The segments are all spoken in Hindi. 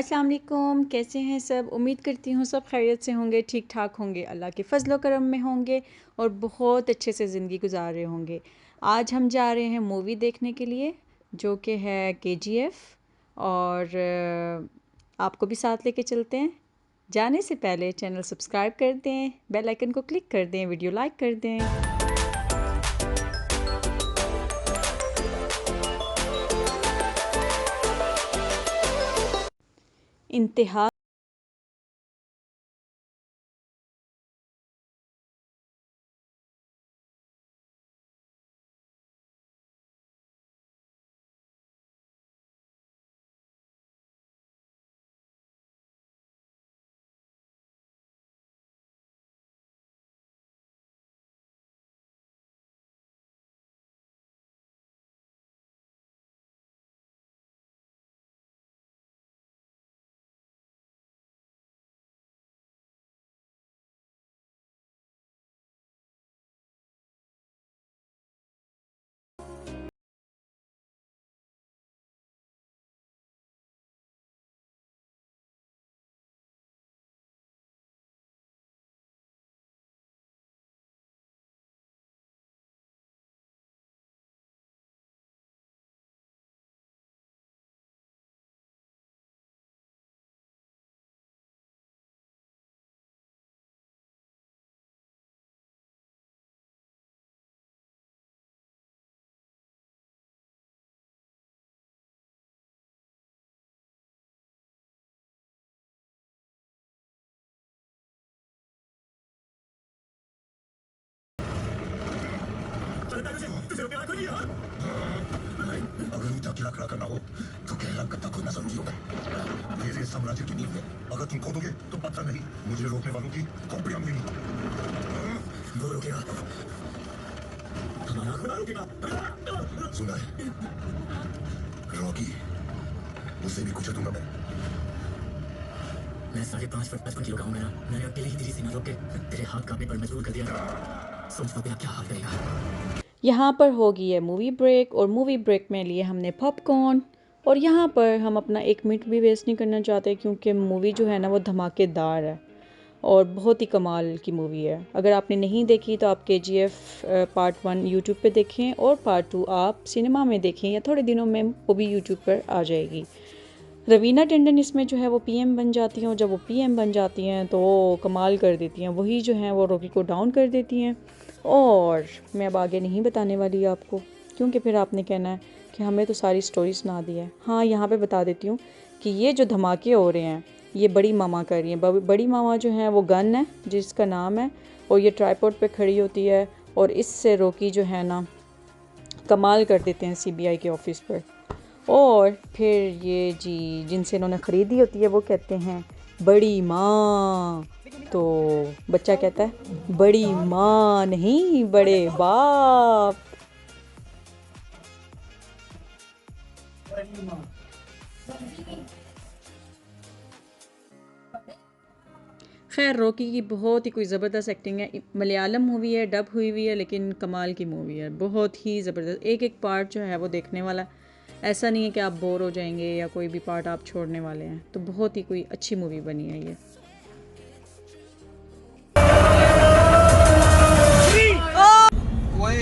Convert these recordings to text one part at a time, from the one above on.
अस्सलाम वालेकुम, कैसे हैं सब। उम्मीद करती हूँ सब खैरियत से होंगे, ठीक ठाक होंगे, अल्लाह के फजल करम में होंगे और बहुत अच्छे से ज़िंदगी गुजार रहे होंगे। आज हम जा रहे हैं मूवी देखने के लिए जो कि है KGF। और आपको भी साथ लेके चलते हैं। जाने से पहले चैनल सब्सक्राइब कर दें, बेल आइकन को क्लिक कर दें, वीडियो लाइक कर दें। इंतहा अगर ऊंचा किला खड़ा करना हो तो कहला कत्ता को ना समझिएगा। मेरे साम्राज्य की नींव है, अगर तुम खोदोगे तो पत्थर नहीं, मुझे रोकने वालों की खोपड़ियां मिलेंगी। वो रोकेगा, हमारा खुदा रोकेगा। सुना है रॉकी, उससे भी कुछ दूंगा मैं 5.55 किलो का हूँ। मैंने अकेले ही तेरी सीना रोक के तेरे हाथ कांपने पर मजबूर कर दिया। सोच तो क्या हाल करेगा। यहाँ पर होगी है मूवी ब्रेक, और मूवी ब्रेक में लिए हमने पॉपकॉर्न। और यहाँ पर हम अपना 1 मिनट भी वेस्ट नहीं करना चाहते क्योंकि मूवी जो है ना वो धमाकेदार है और बहुत ही कमाल की मूवी है। अगर आपने नहीं देखी तो आप KGF पार्ट 1 यूट्यूब पे देखें और पार्ट 2 आप सिनेमा में देखें, या थोड़े दिनों में वो भी यूट्यूब पर आ जाएगी। रवीना टंडन इसमें जो है वो PM बन जाती हैं, और जब वो PM बन जाती हैं तो वो कमाल कर देती हैं। वही जो है वो रॉकी को डाउन कर देती हैं। और मैं अब आगे नहीं बताने वाली आपको क्योंकि फिर आपने कहना है कि हमें तो सारी स्टोरी सुना दी है। हाँ, यहाँ पे बता देती हूँ कि ये जो धमाके हो रहे हैं ये बड़ी मामा कर रही हैं। बड़ी मामा जो है वो गन है जिसका नाम है, और ये ट्राईपॉड पे खड़ी होती है और इससे रॉकी जो है ना कमाल कर देते हैं CBI के ऑफिस पर। और फिर ये जी जिनसे इन्होंने ख़रीदी होती है वो कहते हैं बड़ी माँ। तो बच्चा कहता है बड़ी माँ नहीं, बड़े बाप। खैर रॉकी की बहुत ही कोई ज़बरदस्त एक्टिंग है। मलयालम मूवी है, डब हुई है, लेकिन कमाल की मूवी है, बहुत ही ज़बरदस्त। एक एक पार्ट जो है वो देखने वाला, ऐसा नहीं है कि आप बोर हो जाएंगे या कोई भी पार्ट आप छोड़ने वाले हैं। तो बहुत ही कोई अच्छी मूवी बनी है ये।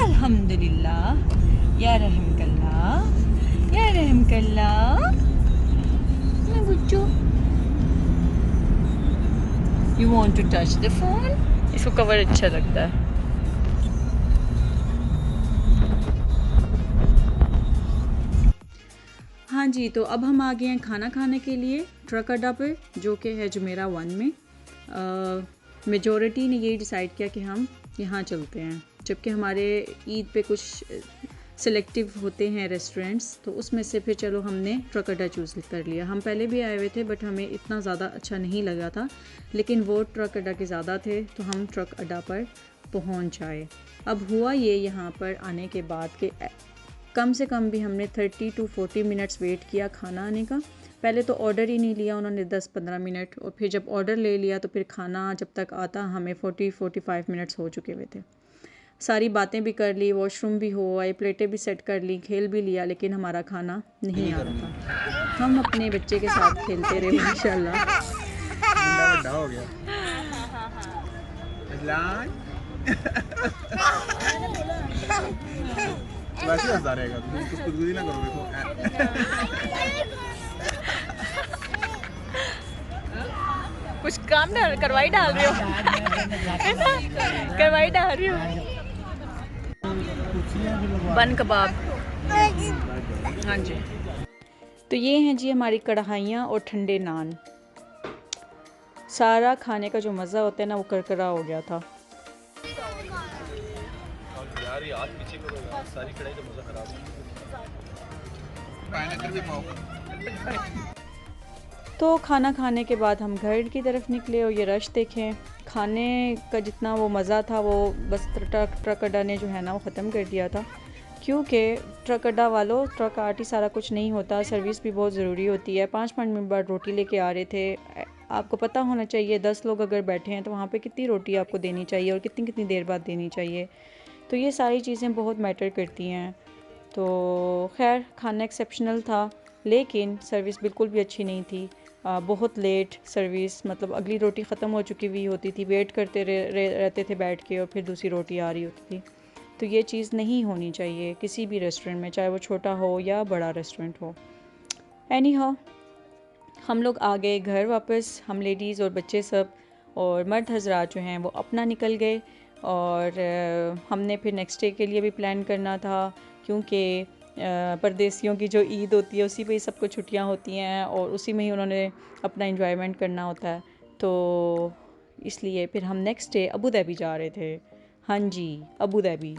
अल्हम्दुलिल्लाह, या रहम कल्ला, या रहम कल्ला ना गुच्चू। You want to touch the phone? इसको कवर अच्छा लगता है। हाँ जी, तो अब हम आ गए हैं खाना खाने के लिए ट्रक अड्डा पे, जो कि है जुमेरा 1 में। मेजॉरिटी ने यही डिसाइड किया कि हम यहाँ चलते हैं, जबकि हमारे ईद पे कुछ सिलेक्टिव होते हैं रेस्टोरेंट्स, तो उसमें से फिर चलो हमने ट्रक अड्डा चूज़ कर लिया। हम पहले भी आए हुए थे बट हमें इतना ज़्यादा अच्छा नहीं लगा था, लेकिन वो ट्रक अड्डा के ज़्यादा थे तो हम ट्रक अड्डा पर पहुँच आए। अब हुआ ये यहाँ पर आने के बाद कि कम से कम भी हमने 30 to 40 मिनट्स वेट किया खाना आने का, पहले तो ऑर्डर ही नहीं लिया उन्होंने 10-15 मिनट, और फिर जब ऑर्डर ले लिया तो फिर खाना जब तक आता हमें 40-45 मिनट्स हो चुके हुए थे। सारी बातें भी कर ली, वॉशरूम भी हो आए, प्लेटें भी सेट कर ली, खेल भी लिया, लेकिन हमारा खाना नहीं आ रहा था। हम अपने बच्चे के साथ खेलते रहे इंशाल्लाह। बड़ा हो गया। अजलान वैसे हंसता रहेगा, तुम कुछ खुदगुदी ना करो। कुछ काम करवाई डाल रही हो करवाई डाल रही हो। बन कबाब, हाँ जी। तो ये हैं जी हमारी कढ़ाइयाँ और ठंडे नान। सारा खाने का जो मज़ा होता है ना वो करकरा हो गया था। यार ये हाथ पीछे करो, सारी कढ़ाई का मज़ा खराब है। तो खाना खाने के बाद हम घर की तरफ निकले और ये रश देखें। खाने का जितना वो मज़ा था वो बस ट्रक अड्डा ने जो है ना वो ख़त्म कर दिया था, क्योंकि ट्रक अड्डा वालों ट्रक आर्टी सारा कुछ नहीं होता, सर्विस भी बहुत ज़रूरी होती है। 5-5 मिनट बाद रोटी लेके आ रहे थे। आपको पता होना चाहिए 10 लोग अगर बैठे हैं तो वहाँ पे कितनी रोटी आपको देनी चाहिए और कितनी कितनी देर बाद देनी चाहिए। तो ये सारी चीज़ें बहुत मैटर करती हैं। तो खैर खाना एक्सेप्शनल था, लेकिन सर्विस बिल्कुल भी अच्छी नहीं थी। बहुत लेट सर्विस, मतलब अगली रोटी ख़त्म हो चुकी हुई होती थी, वेट करते रहते थे बैठ के, और फिर दूसरी रोटी आ रही होती थी। तो ये चीज़ नहीं होनी चाहिए किसी भी रेस्टोरेंट में, चाहे वो छोटा हो या बड़ा रेस्टोरेंट हो। एनी हाउ हम लोग आ गए घर वापस, हम लेडीज़ और बच्चे सब, और मर्द हजरात जो हैं वो अपना निकल गए। और हमने फिर नेक्स्ट डे के लिए भी प्लान करना था, क्योंकि परदेसियों की जो ईद होती है उसी पे ही सबको छुट्टियां होती हैं और उसी में ही उन्होंने अपना एंजॉयमेंट करना होता है। तो इसलिए फिर हम नेक्स्ट डे अबू धाबी जा रहे थे। हाँ जी, अबू धाबी।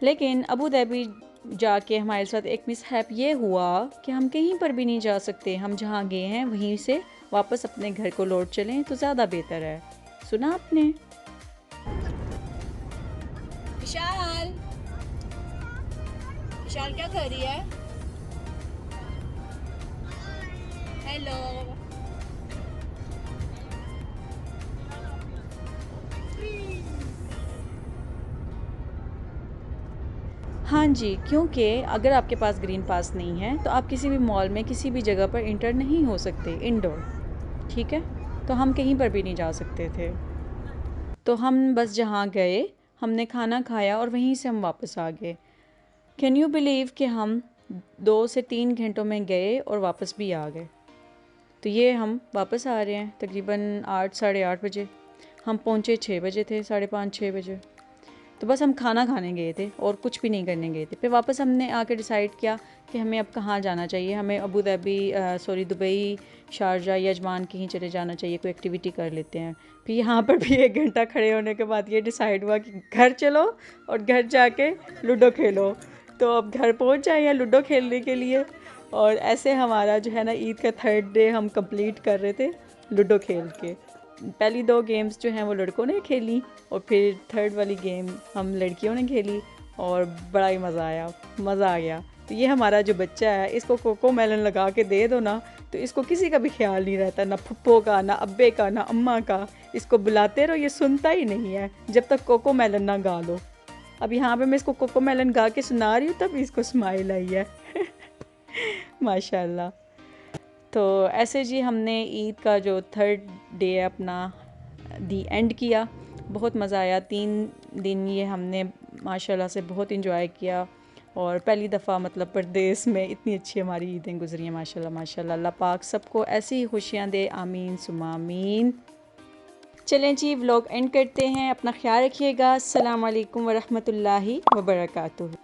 लेकिन अबू धाबी जाके हमारे साथ एक मिसहैप ये हुआ कि हम कहीं पर भी नहीं जा सकते। हम जहाँ गए हैं वहीं से वापस अपने घर को लौट चलें तो ज़्यादा बेहतर है। सुना आपने? विशाल, विशाल क्या कर रही है? हेलो, हाँ जी, क्योंकि अगर आपके पास ग्रीन पास नहीं है तो आप किसी भी मॉल में किसी भी जगह पर इंटर नहीं हो सकते इंडोर, ठीक है? तो हम कहीं पर भी नहीं जा सकते थे। तो हम बस जहाँ गए हमने खाना खाया और वहीं से हम वापस आ गए। कैन यू बिलीव कि हम 2 से 3 घंटों में गए और वापस भी आ गए। तो ये हम वापस आ रहे हैं तकरीबन 8 साढ़े 8 बजे। हम पहुँचे 6 बजे थे, 5:30-6 बजे। तो बस हम खाना खाने गए थे और कुछ भी नहीं करने गए थे। फिर वापस हमने आके डिसाइड किया कि हमें अब कहाँ जाना चाहिए। हमें अबू धाबी दुबई, शारजा या अजमान कहीं चले जाना चाहिए, कोई एक्टिविटी कर लेते हैं। फिर यहाँ पर भी 1 घंटा खड़े होने के बाद ये डिसाइड हुआ कि घर चलो और घर जाके लूडो खेलो। तो अब घर पहुँच जाए या लूडो खेलने के लिए। और ऐसे हमारा जो है ना ईद का 3rd डे हम कंप्लीट कर रहे थे लूडो खेल के। पहली 2 गेम्स जो हैं वो लड़कों ने खेली और फिर 3rd वाली गेम हम लड़कियों ने खेली और बड़ा ही मज़ा आ गया। तो ये हमारा जो बच्चा है इसको कोको मेलन लगा के दे दो ना तो इसको किसी का भी ख्याल नहीं रहता, ना फुप्पो का, ना अब्बे का, ना अम्मा का। इसको बुलाते रहो ये सुनता ही नहीं है जब तक कोको मेलन ना गा लो। अब यहाँ पे मैं इसको कोको मेलन गा के सुना रही हूँ तब इसको स्माइल आई है माशाल्लाह। तो ऐसे जी हमने ईद का जो 3rd डे अपना दी एंड किया। बहुत मज़ा आया। 3 दिन ये हमने माशाल्लाह से बहुत इंजॉय किया और पहली दफ़ा मतलब परदेस में इतनी अच्छी हमारी ईदें गुजरी हैं माशाल्लाह माशाल्लाह। अल्लाह पाक सबको ऐसी ही खुशियाँ दे, आमीन सुम्मा आमीन। चलें जी व्लॉग एंड करते हैं। अपना ख्याल रखिएगा। अस्सलाम वालेकुम वरहमतुल्लाहि वबरकातुहू।